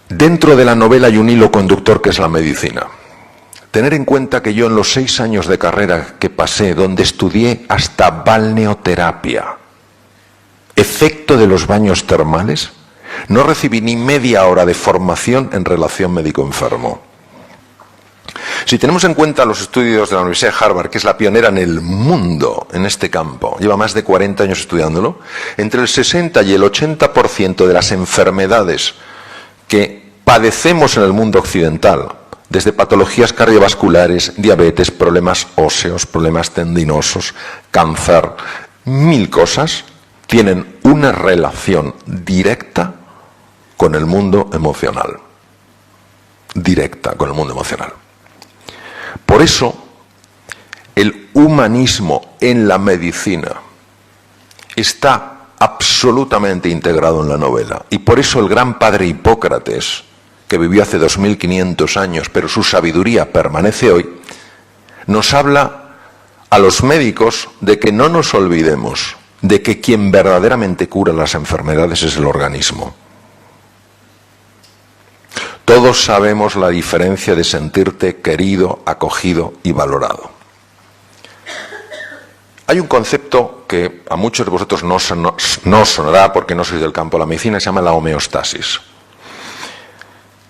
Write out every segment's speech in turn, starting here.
Dentro de la novela hay un hilo conductor que es la medicina. Tener en cuenta que yo en los 6 años de carrera que pasé, donde estudié hasta balneoterapia, efecto de los baños termales, no recibí ni media hora de formación en relación médico-enfermo. Si tenemos en cuenta los estudios de la Universidad de Harvard, que es la pionera en el mundo en este campo, lleva más de 40 años estudiándolo, entre el 60 y el 80% de las enfermedades que padecemos en el mundo occidental, desde patologías cardiovasculares, diabetes, problemas óseos, problemas tendinosos, cáncer, 1000 cosas, tienen una relación directa con el mundo emocional. Directa con el mundo emocional. Por eso, el humanismo en la medicina está absolutamente integrado en la novela. Y por eso el gran padre Hipócrates, que vivió hace 2500 años, pero su sabiduría permanece hoy, nos habla a los médicos de que no nos olvidemos de que quien verdaderamente cura las enfermedades es el organismo. Todos sabemos la diferencia de sentirte querido, acogido y valorado. Hay un concepto que a muchos de vosotros no sonará porque no sois del campo de la medicina, se llama la homeostasis.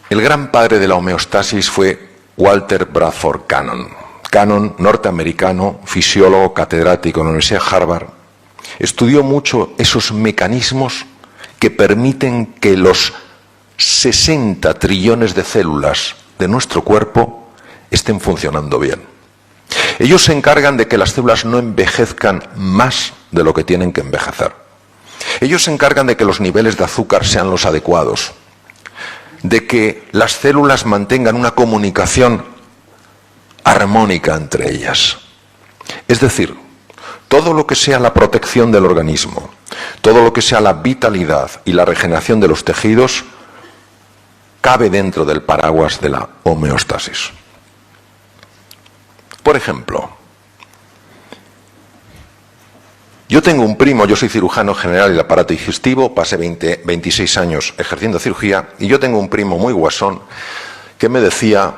El gran padre de la homeostasis fue Walter Bradford Cannon. Cannon, norteamericano, fisiólogo, catedrático en la Universidad de Harvard, estudió mucho esos mecanismos que permiten que los 60 trillones de células de nuestro cuerpo estén funcionando bien. Ellos se encargan de que las células no envejezcan más de lo que tienen que envejecer. Ellos se encargan de que los niveles de azúcar sean los adecuados, de que las células mantengan una comunicación armónica entre ellas. Es decir, todo lo que sea la protección del organismo, todo lo que sea la vitalidad y la regeneración de los tejidos, cabe dentro del paraguas de la homeostasis. Por ejemplo, yo tengo un primo, yo soy cirujano general del aparato digestivo, pasé 26 años ejerciendo cirugía, y yo tengo un primo muy guasón que me decía: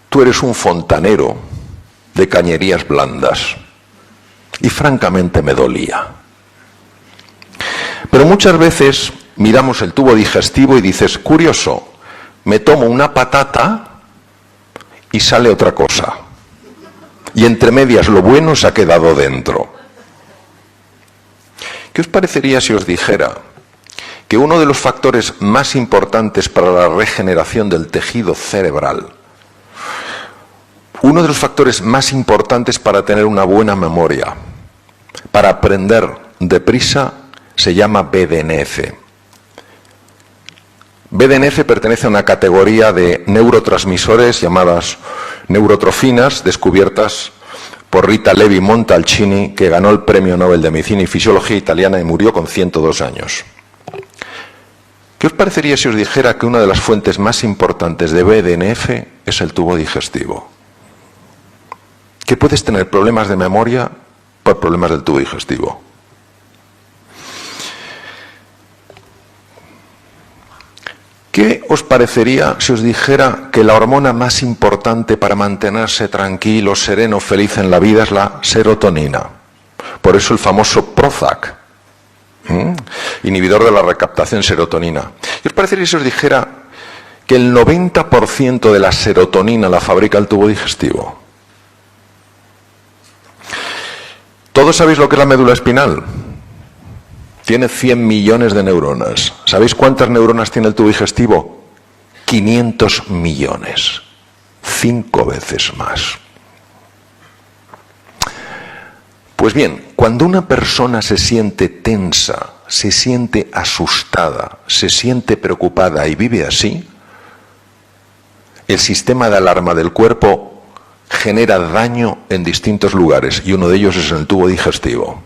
tú eres un fontanero de cañerías blandas. Y francamente me dolía. Pero muchas veces miramos el tubo digestivo y dices, curioso, me tomo una patata y sale otra cosa. Y entre medias lo bueno se ha quedado dentro. ¿Qué os parecería si os dijera que uno de los factores más importantes para la regeneración del tejido cerebral, uno de los factores más importantes para tener una buena memoria, para aprender deprisa, se llama BDNF? BDNF pertenece a una categoría de neurotransmisores llamadas neurotrofinas, descubiertas por Rita Levi Montalcini, que ganó el Premio Nobel de Medicina y Fisiología italiana y murió con 102 años. ¿Qué os parecería si os dijera que una de las fuentes más importantes de BDNF es el tubo digestivo? Que puedes tener problemas de memoria por problemas del tubo digestivo. ¿Qué os parecería si os dijera que la hormona más importante para mantenerse tranquilo, sereno, feliz en la vida es la serotonina? Por eso el famoso Prozac, inhibidor de la recaptación de serotonina. ¿Qué os parecería si os dijera que el 90% de la serotonina la fabrica el tubo digestivo? ¿Todos sabéis lo que es la médula espinal? Tiene 100 millones de neuronas. ¿Sabéis cuántas neuronas tiene el tubo digestivo? 500 millones. 5 veces más. Pues bien, cuando una persona se siente tensa, se siente asustada, se siente preocupada y vive así, el sistema de alarma del cuerpo genera daño en distintos lugares y uno de ellos es en el tubo digestivo.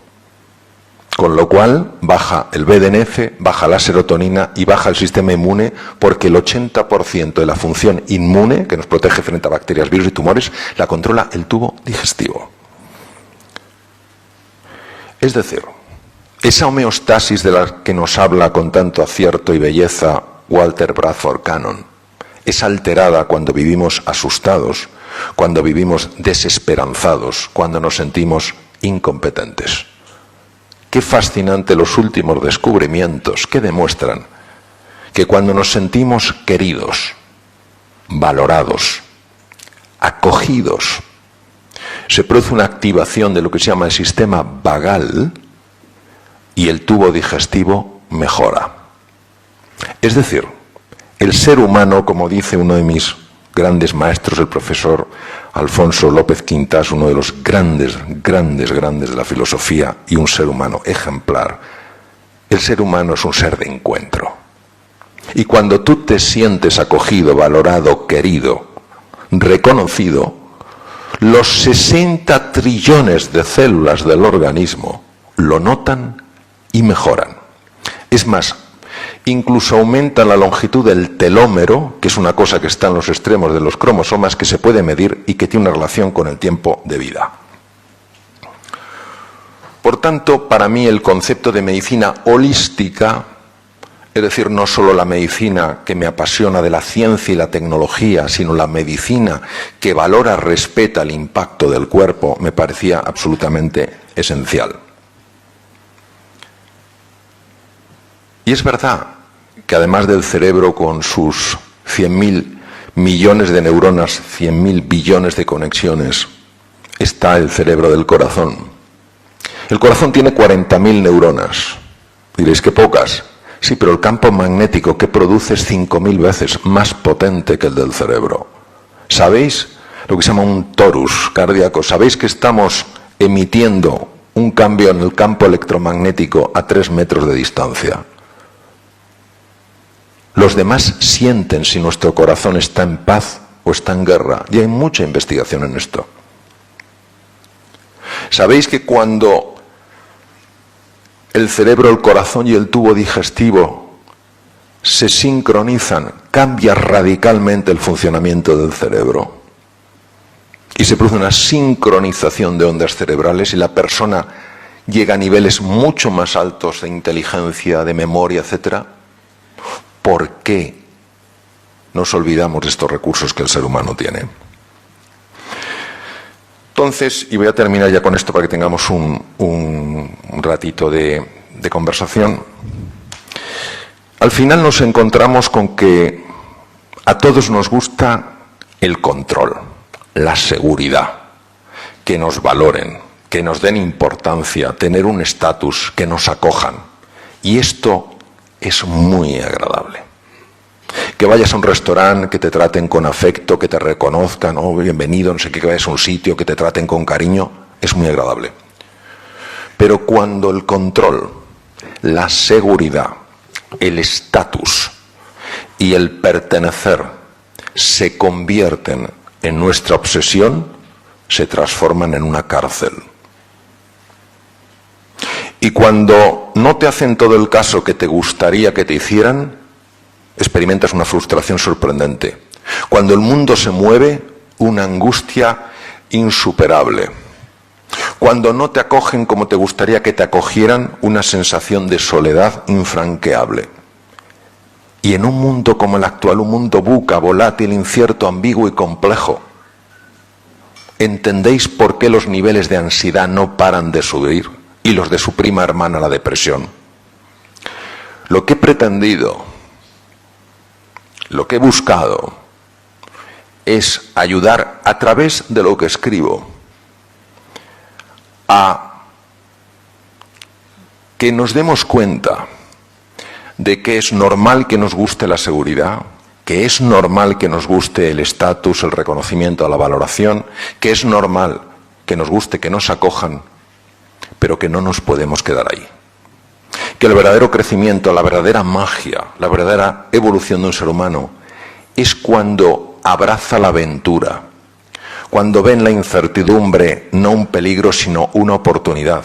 Con lo cual baja el BDNF, baja la serotonina y baja el sistema inmune, porque el 80% de la función inmune, que nos protege frente a bacterias, virus y tumores, la controla el tubo digestivo. Es decir, esa homeostasis de la que nos habla con tanto acierto y belleza Walter Bradford Cannon. Es alterada cuando vivimos asustados, cuando vivimos desesperanzados, cuando nos sentimos incompetentes. Qué fascinante los últimos descubrimientos que demuestran que cuando nos sentimos queridos, valorados, acogidos, se produce una activación de lo que se llama el sistema vagal y el tubo digestivo mejora. Es decir, el ser humano, como dice uno de mis grandes maestros, el profesor Alfonso López Quintas, uno de los grandes de la filosofía y un ser humano ejemplar, el ser humano es un ser de encuentro. Y cuando tú te sientes acogido, valorado, querido, reconocido, los 60 trillones de células del organismo lo notan y mejoran. Es más, incluso aumenta la longitud del telómero, que es una cosa que está en los extremos de los cromosomas, que se puede medir y que tiene una relación con el tiempo de vida. Por tanto, para mí el concepto de medicina holística, es decir, no solo la medicina que me apasiona de la ciencia y la tecnología, sino la medicina que valora, respeta el impacto del cuerpo, me parecía absolutamente esencial. Y es verdad que además del cerebro con sus 100.000 millones de neuronas, 100.000 billones de conexiones, está el cerebro del corazón. El corazón tiene 40.000 neuronas. Diréis que pocas. Sí, pero el campo magnético que produce es 5.000 veces más potente que el del cerebro. ¿Sabéis lo que se llama un torus cardíaco? ¿Sabéis que estamos emitiendo un cambio en el campo electromagnético a 3 metros de distancia? Los demás sienten si nuestro corazón está en paz o está en guerra. Y hay mucha investigación en esto. ¿Sabéis que cuando el cerebro, el corazón y el tubo digestivo se sincronizan, cambia radicalmente el funcionamiento del cerebro? Y se produce una sincronización de ondas cerebrales y la persona llega a niveles mucho más altos de inteligencia, de memoria, etcétera. ¿Por qué nos olvidamos de estos recursos que el ser humano tiene? Entonces, y voy a terminar ya con esto para que tengamos un ratito de conversación. Al final nos encontramos con que a todos nos gusta el control, la seguridad, que nos valoren, que nos den importancia, tener un estatus, que nos acojan. Y esto es muy agradable. Que vayas a un restaurante, que te traten con afecto, que te reconozcan, oh, bienvenido, no sé qué, que vayas a un sitio, que te traten con cariño, es muy agradable. Pero cuando el control, la seguridad, el estatus y el pertenecer se convierten en nuestra obsesión, se transforman en una cárcel. Y cuando no te hacen todo el caso que te gustaría que te hicieran, experimentas una frustración sorprendente. Cuando el mundo se mueve, una angustia insuperable. Cuando no te acogen como te gustaría que te acogieran, una sensación de soledad infranqueable. Y en un mundo como el actual, un mundo buca, volátil, incierto, ambiguo y complejo, ¿entendéis por qué los niveles de ansiedad no paran de subir? Y los de su prima hermana, la depresión. Lo que he pretendido, lo que he buscado, es ayudar a través de lo que escribo a que nos demos cuenta de que es normal que nos guste la seguridad, que es normal que nos guste el estatus, el reconocimiento, la valoración, que es normal que nos guste que nos acojan, pero que no nos podemos quedar ahí. Que el verdadero crecimiento, la verdadera magia, la verdadera evolución de un ser humano es cuando abraza la aventura, cuando ve en la incertidumbre no un peligro sino una oportunidad,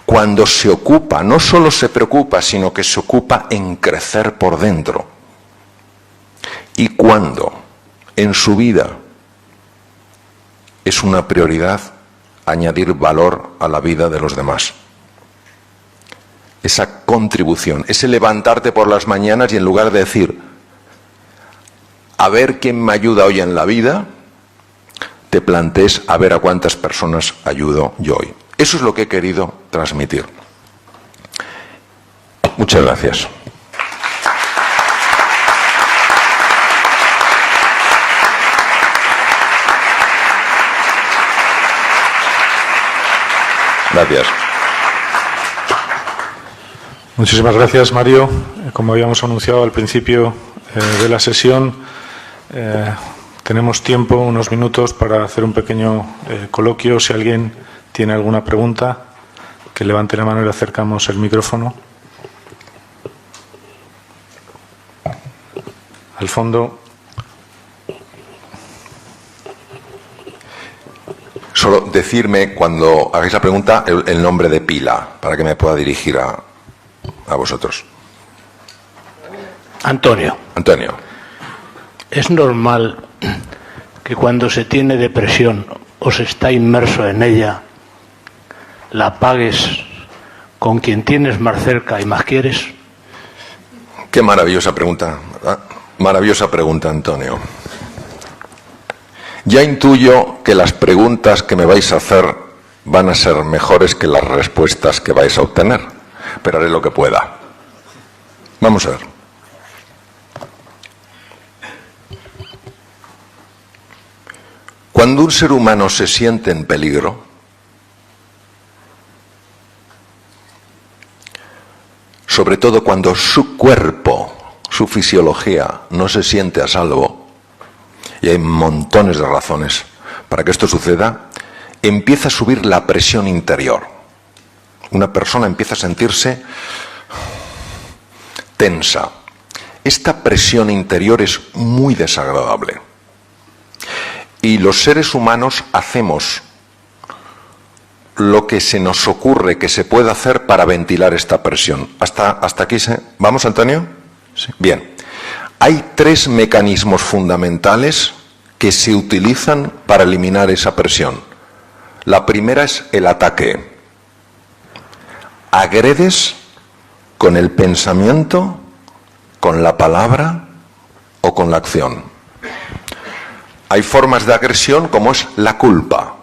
cuando se ocupa, no solo se preocupa, sino que se ocupa en crecer por dentro, y cuando en su vida es una prioridad añadir valor a la vida de los demás. Esa contribución, ese levantarte por las mañanas y en lugar de decir a ver quién me ayuda hoy en la vida, te plantees a ver a cuántas personas ayudo yo hoy. Eso es lo que he querido transmitir. Muchas gracias. Gracias. Muchísimas gracias, Mario. Como habíamos anunciado al principio de la sesión, tenemos tiempo, unos minutos, para hacer un pequeño coloquio. Si alguien tiene alguna pregunta, que levante la mano y le acercamos el micrófono. Al fondo. Solo decirme, cuando hagáis la pregunta, el nombre de pila, para que me pueda dirigir a vosotros. Antonio. Antonio. ¿Es normal que cuando se tiene depresión o se está inmerso en ella, la pagues con quien tienes más cerca y más quieres? Qué maravillosa pregunta, ¿verdad? Maravillosa pregunta, Antonio. Ya intuyo que las preguntas que me vais a hacer van a ser mejores que las respuestas que vais a obtener, pero haré lo que pueda. Vamos a ver. Cuando un ser humano se siente en peligro, sobre todo cuando su cuerpo, su fisiología no se siente a salvo, y hay montones de razones para que esto suceda, empieza a subir la presión interior. Una persona empieza a sentirse tensa. Esta presión interior es muy desagradable. Y los seres humanos hacemos lo que se nos ocurre que se puede hacer para ventilar esta presión. ¿Hasta aquí se...? ¿Vamos, Antonio? Sí. Bien. Hay 3 mecanismos fundamentales que se utilizan para eliminar esa presión. La primera es el ataque. Agredes con el pensamiento, con la palabra o con la acción. Hay formas de agresión como es la culpa.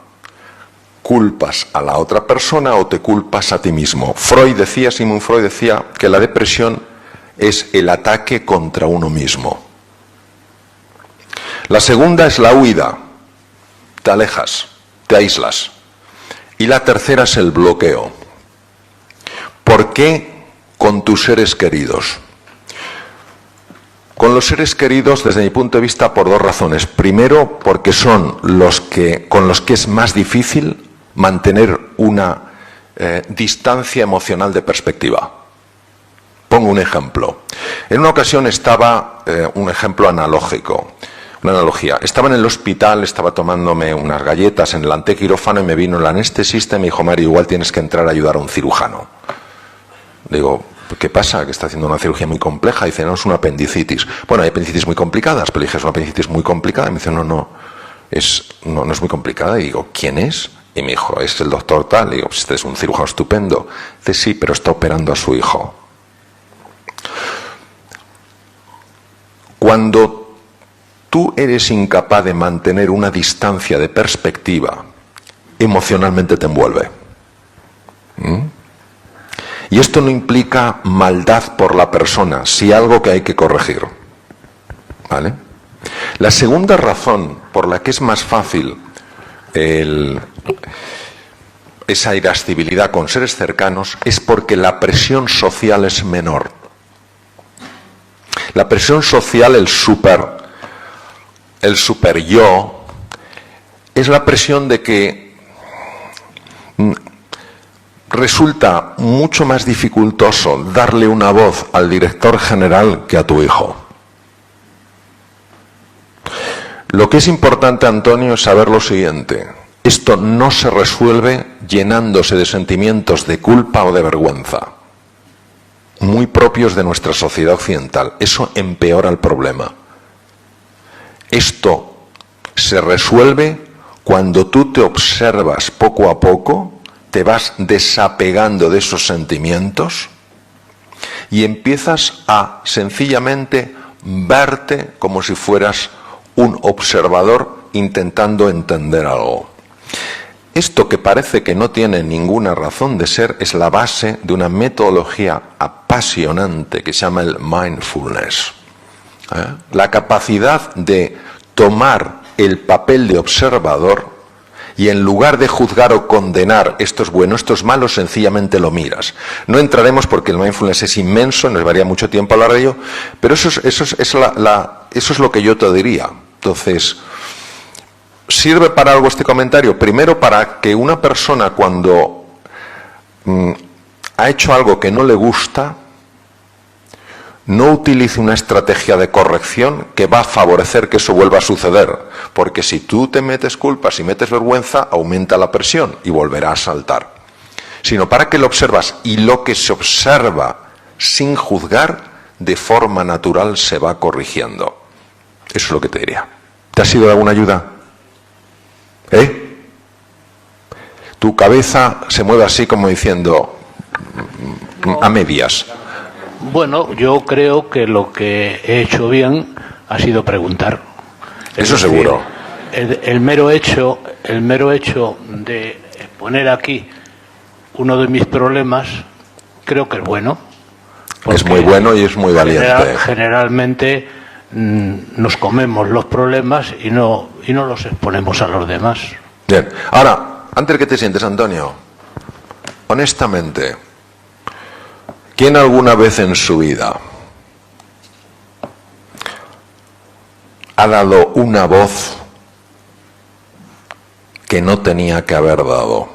Culpas a la otra persona o te culpas a ti mismo. Sigmund Freud decía que la depresión es el ataque contra uno mismo. La segunda es la huida. Te alejas, te aíslas. Y la tercera es el bloqueo. ¿Por qué con tus seres queridos? Con los seres queridos, desde mi punto de vista, por 2 razones. Primero, porque son con los que es más difícil mantener una distancia emocional de perspectiva. Pongo un ejemplo. En una ocasión estaba, un ejemplo analógico, una analogía. Estaba en el hospital, estaba tomándome unas galletas en el antequirófano y me vino el anestesista y me dijo: Mario, igual tienes que entrar a ayudar a un cirujano. Digo, ¿qué pasa? Que está haciendo una cirugía muy compleja. Dice, no, es una apendicitis. Bueno, hay apendicitis muy complicadas, pero dije, es una apendicitis muy complicada. Y me dice, no es muy complicada. Y digo, ¿quién es? Y me dijo, es el doctor tal. Y digo, pues este es un cirujano estupendo. Dice, sí, pero está operando a su hijo. Cuando tú eres incapaz de mantener una distancia de perspectiva, emocionalmente te envuelve. Y esto no implica maldad por la persona, sí algo que hay que corregir. ¿Vale? La segunda razón por la que es más fácil esa irascibilidad con seres cercanos es porque la presión social es menor. La presión social, el super yo, es la presión de que resulta mucho más dificultoso darle una voz al director general que a tu hijo. Lo que es importante, Antonio, es saber lo siguiente. Esto no se resuelve llenándose de sentimientos de culpa o de vergüenza, muy propios de nuestra sociedad occidental. Eso empeora el problema. Esto se resuelve cuando tú te observas poco a poco, te vas desapegando de esos sentimientos y empiezas a sencillamente verte como si fueras un observador intentando entender algo. Esto, que parece que no tiene ninguna razón de ser, es la base de una metodología apasionante que se llama el mindfulness. La capacidad de tomar el papel de observador y, en lugar de juzgar o condenar esto es bueno, esto es malo, sencillamente lo miras. No entraremos porque el mindfulness es inmenso, nos llevaría mucho tiempo hablar de ello, pero eso es lo que yo te diría. Entonces, ¿sirve para algo este comentario? Primero, para que una persona, cuando ha hecho algo que no le gusta, no utilice una estrategia de corrección que va a favorecer que eso vuelva a suceder. Porque si tú te metes culpas y metes vergüenza, aumenta la presión y volverá a saltar. Sino para que lo observas, y lo que se observa sin juzgar, de forma natural se va corrigiendo. Eso es lo que te diría. ¿Te ha sido de alguna ayuda? Tu cabeza se mueve así como diciendo a medias. Bueno, yo creo que lo que he hecho bien ha sido preguntar. Eso seguro. El mero hecho de poner aquí uno de mis problemas, creo que es bueno. Es muy bueno y es muy valiente. Generalmente nos comemos los problemas y no los exponemos a los demás. Bien. Ahora, antes que te sientes, Antonio, honestamente, ¿quién alguna vez en su vida ha dado una voz que no tenía que haber dado?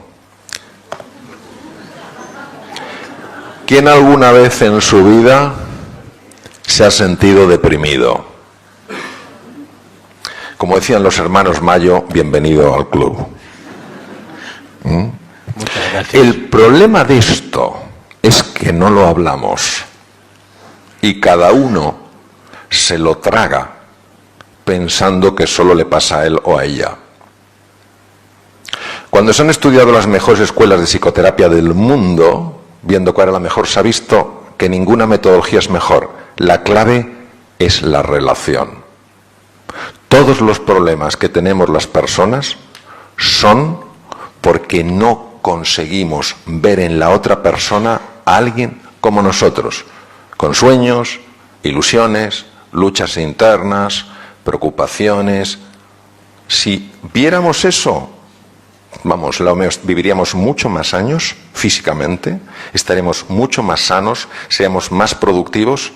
¿Quién alguna vez en su vida se ha sentido deprimido? Como decían los hermanos Mayo, bienvenido al club. Muchas gracias. El problema de esto es que no lo hablamos y cada uno se lo traga pensando que solo le pasa a él o a ella. Cuando se han estudiado las mejores escuelas de psicoterapia del mundo, viendo cuál era la mejor, se ha visto que ninguna metodología es mejor. La clave es la relación. Todos los problemas que tenemos las personas son porque no conseguimos ver en la otra persona a alguien como nosotros, con sueños, ilusiones, luchas internas, preocupaciones. Si viéramos eso, viviríamos mucho más años físicamente, estaríamos mucho más sanos, seríamos más productivos